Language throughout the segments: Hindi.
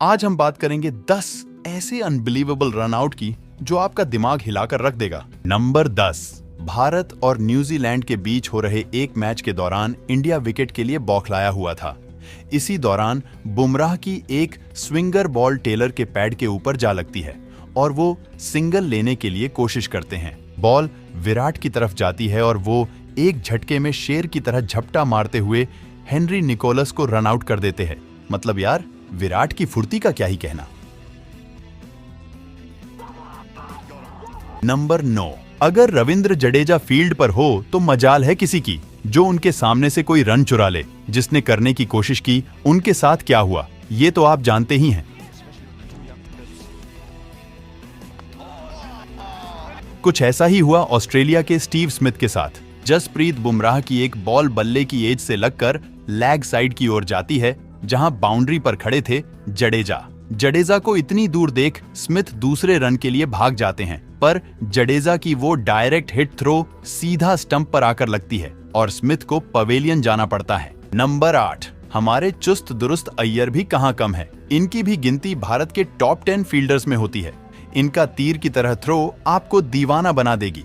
आज हम बात करेंगे 10 ऐसे अनबिलीवेबल रन आउट की जो आपका दिमाग हिलाकर रख देगा। नंबर 10, भारत और न्यूजीलैंड के बीच हो रहे एक मैच के दौरान इंडिया विकेट के लिए बौखलाया हुआ था। इसी दौरान बुमराह की एक स्विंगर बॉल टेलर के पैड के ऊपर जा लगती है और वो सिंगल लेने के लिए कोशिश करते हैं। बॉल विराट की तरफ जाती है और वो एक झटके में शेर की तरह झपटा मारते हुए हेनरी निकोलस को रन आउट कर देते हैं। मतलब यार, विराट की फुर्ती का क्या ही कहना। नंबर 9, अगर रविंद्र जडेजा फील्ड पर हो तो मजाल है किसी की जो उनके सामने से कोई रन चुरा ले। जिसने करने की कोशिश की उनके साथ क्या हुआ ये तो आप जानते ही हैं। कुछ ऐसा ही हुआ ऑस्ट्रेलिया के स्टीव स्मिथ के साथ। जसप्रीत बुमराह की एक बॉल बल्ले की एज से लगकर लैग साइड की ओर जाती है जहां बाउंड्री पर खड़े थे जडेजा को इतनी दूर देख स्मिथ दूसरे रन के लिए भाग जाते हैं, पर जडेजा की वो डायरेक्ट हिट थ्रो सीधा स्टंप पर आकर लगती है और स्मिथ को पवेलियन जाना पड़ता है। नंबर 8, हमारे चुस्त दुरुस्त अय्यर भी कहां कम है। इनकी भी गिनती भारत के टॉप 10 फील्डर्स में होती है। इनका तीर की तरह थ्रो आपको दीवाना बना देगी।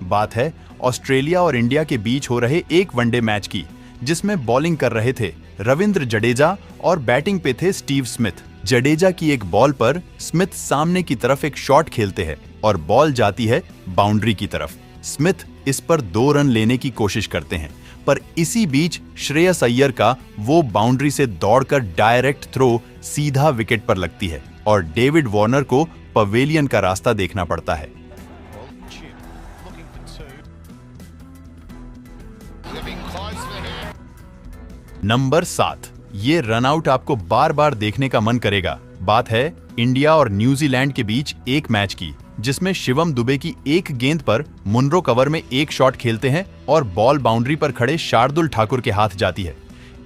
बात है ऑस्ट्रेलिया और इंडिया के बीच हो रहे एक वनडे मैच की, जिसमें बॉलिंग कर रहे थे रविंद्र जडेजा और बैटिंग पे थे स्टीव स्मिथ। जडेजा की एक बॉल पर स्मिथ सामने की तरफ एक शॉट खेलते हैं और बॉल जाती है बाउंड्री की तरफ। स्मिथ इस पर 2 रन लेने की कोशिश करते हैं, पर इसी बीच श्रेयस अय्यर का वो बाउंड्री से दौड़कर डायरेक्ट थ्रो सीधा विकेट पर लगती है और डेविड वार्नर को पवेलियन का रास्ता देखना पड़ता है। नंबर 7, ये रन आउट आपको बार बार देखने का मन करेगा। बात है इंडिया और न्यूजीलैंड के बीच एक मैच की, जिसमें शिवम दुबे की एक गेंद पर मुनरो कवर में एक शॉट खेलते हैं और बॉल बाउंड्री पर खड़े शार्दुल ठाकुर के हाथ जाती है।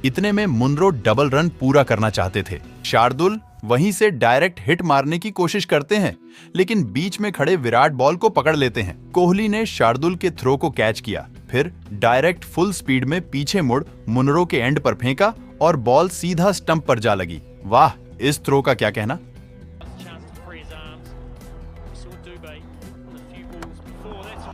इतने में मुनरो डबल रन पूरा करना चाहते थे। शार्दुल वहीं से डायरेक्ट हिट मारने की कोशिश करते हैं, लेकिन बीच में खड़े विराट बॉल को पकड़ लेते हैं। कोहली ने शार्दुल के थ्रो को कैच किया, फिर डायरेक्ट फुल स्पीड में पीछे मुड़ मुनरो के एंड पर फेंका और बॉल सीधा स्टंप पर जा लगी। वाह, इस थ्रो का क्या कहना।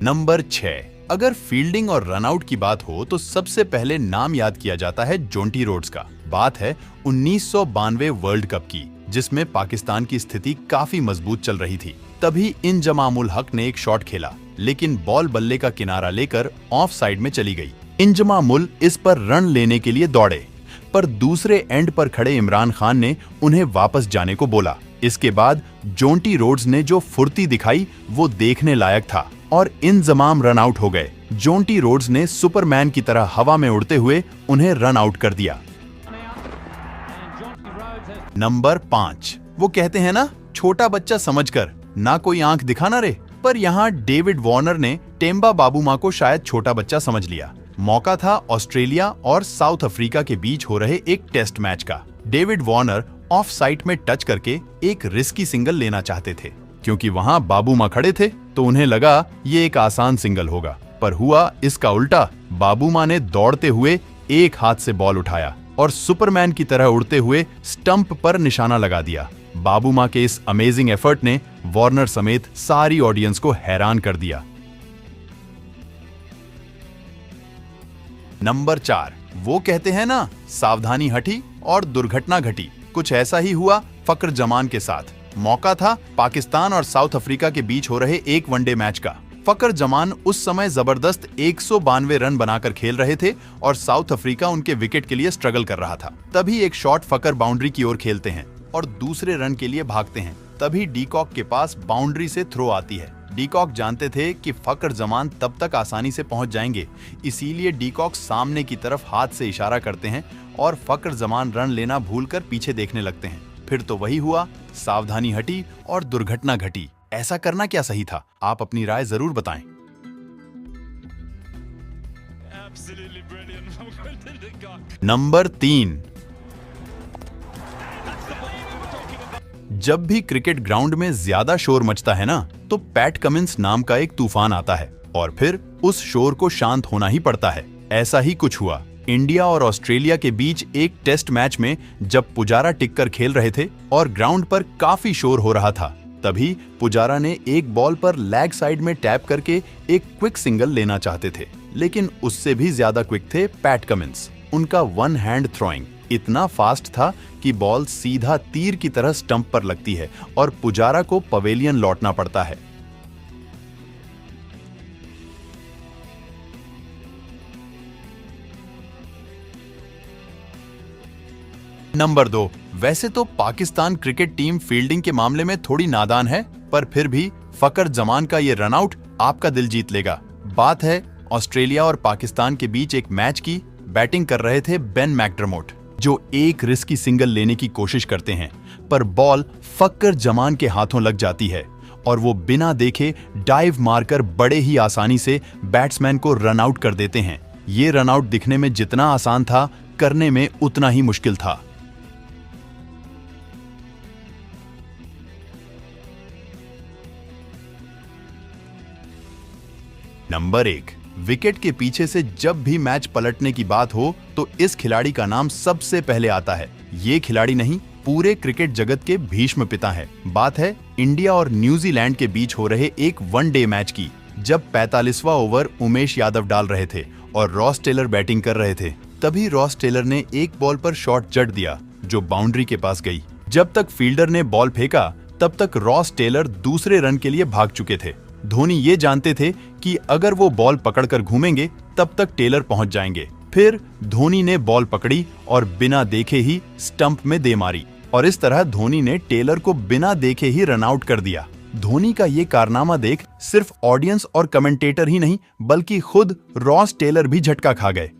नंबर 6, अगर फील्डिंग और रनआउट की बात हो तो सबसे पहले नाम याद किया जाता है जोंटी रोड्स का। बात है 1992 वर्ल्ड कप की, जिसमें पाकिस्तान की स्थिति काफी मजबूत चल रही थी। तभी इंजमाम उल हक ने एक शॉट खेला, लेकिन बॉल बल्ले का किनारा लेकर ऑफ साइड में चली गई। इंजमाम उल इस पर रन लेने के लिए दौड़े, पर दूसरे एंड पर खड़े इमरान खान ने उन्हें वापस जाने को बोला। इसके बाद जोंटी रोड्स ने जो फुर्ती दिखाई वो देखने लायक था और इंजमाम रन आउट हो गए। जोंटी रोड्स ने सुपरमैन की तरह हवा में उड़ते हुए उन्हें रन आउट कर दिया। नंबर 5, वो कहते हैं ना, छोटा बच्चा समझकर ना कोई आंख दिखाना रे। पर यहाँ डेविड वार्नर ने टेम्बा बाबूमा को शायद छोटा बच्चा समझ लिया। मौका था ऑस्ट्रेलिया और साउथ अफ्रीका के बीच हो रहे एक टेस्ट मैच का। डेविड वार्नर ऑफ साइड में टच करके एक रिस्की सिंगल लेना चाहते थे। क्योंकि वहां बाबूमा खड़े थे तो उन्हें लगा ये एक आसान सिंगल होगा, पर हुआ इसका उल्टा। बाबूमा ने दौड़ते हुए एक हाथ से बॉल उठाया और सुपरमैन की तरह उड़ते हुए स्टंप पर निशाना लगा दिया। बाबूमा के इस अमेजिंग एफर्ट ने वार्नर समेत सारी ऑडियंस को हैरान कर दिया। नंबर 4, वो कहते हैं ना, सावधानी हटी और दुर्घटना घटी। कुछ ऐसा ही हुआ फकर जमान के साथ। मौका था पाकिस्तान और साउथ अफ्रीका के बीच हो रहे एक वनडे मैच का। फकर जमान उस समय जबरदस्त 192 रन बनाकर खेल रहे थे और साउथ अफ्रीका उनके विकेट के लिए स्ट्रगल कर रहा था। तभी एक शॉट फकर बाउंड्री की ओर खेलते हैं और दूसरे रन के लिए भागते हैं। तभी डीकॉक के पास बाउंड्री से थ्रो आती है। डीकॉक जानते थे कि फकर जमान तब तक आसानी से पहुंच जाएंगे, इसीलिए डीकॉक सामने की तरफ हाथ से इशारा करते हैं और फकर जमान रन लेना भूलकर पीछे देखने लगते हैं। फिर तो वही हुआ, सावधानी हटी और दुर्घटना घटी। ऐसा करना क्या सही था? आप अपनी राय जरूर बताएं। नंबर 3, जब भी क्रिकेट ग्राउंड में ज्यादा शोर मचता है ना, तो पैट कमिंस नाम का एक तूफान आता है और फिर उस शोर को शांत होना ही पड़ता है। ऐसा ही कुछ हुआ। इंडिया और ऑस्ट्रेलिया के बीच एक टेस्ट मैच में जब पुजारा टिककर खेल रहे थे और ग्राउंड पर काफी शोर हो रहा था, तभी पुजारा ने एक बॉल पर लेग साइड में टैप करके एक क्विक सिंगल लेना चाहते थे, लेकिन उससे भी ज्यादा क्विक थे पैट कमिंस। उनका वन हैंड थ्रोइंग इतना फास्ट था कि बॉल सीधा तीर की तरह स्टंप पर लगती है और पुजारा को पवेलियन लौटना पड़ता है। नंबर 2, वैसे तो पाकिस्तान क्रिकेट टीम फील्डिंग के मामले में थोड़ी नादान है, पर फिर भी फकर जमान का ये रनआउट आपका दिल जीत लेगा। बात है ऑस्ट्रेलिया और पाकिस्तान के बीच एक मैच की। बैटिंग कर रहे थे बेन मैकडरमोट, जो एक रिस्की सिंगल लेने की कोशिश करते हैं, पर बॉल फकर जमान के हाथों लग जाती है और वो बिना देखे डाइव मारकर बड़े ही आसानी से बैट्समैन को रनआउट कर देते हैं। ये रनआउट दिखने में जितना आसान था, करने में उतना ही मुश्किल था। नंबर 1, विकेट के पीछे से जब भी मैच पलटने की बात हो तो इस खिलाड़ी का नाम सबसे पहले आता है। ये खिलाड़ी नहीं, पूरे क्रिकेट जगत के भीष्म पिता है। बात है इंडिया और न्यूजीलैंड के बीच हो रहे एक वनडे मैच की, जब 45वां ओवर उमेश यादव डाल रहे थे और रॉस टेलर बैटिंग कर रहे थे। तभी रॉस टेलर ने एक बॉल पर शॉट जड़ दिया जो बाउंड्री के पास गई। जब तक फील्डर ने बॉल फेंका तब तक रॉस टेलर दूसरे रन के लिए भाग चुके थे। धोनी ये जानते थे कि अगर वो बॉल पकड़कर घूमेंगे तब तक टेलर पहुंच जाएंगे। फिर धोनी ने बॉल पकड़ी और बिना देखे ही स्टंप में दे मारी और इस तरह धोनी ने टेलर को बिना देखे ही रन आउट कर दिया। धोनी का ये कारनामा देख सिर्फ ऑडियंस और कमेंटेटर ही नहीं बल्कि खुद रॉस टेलर भी झटका खा गए।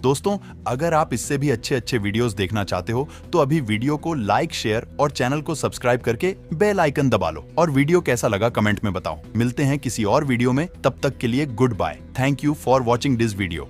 दोस्तों, अगर आप इससे भी अच्छे वीडियोस देखना चाहते हो तो अभी वीडियो को लाइक, शेयर और चैनल को सब्सक्राइब करके बेल आइकन दबा लो और वीडियो कैसा लगा कमेंट में बताओ। मिलते हैं किसी और वीडियो में, तब तक के लिए goodbye. Thank you for watching this video.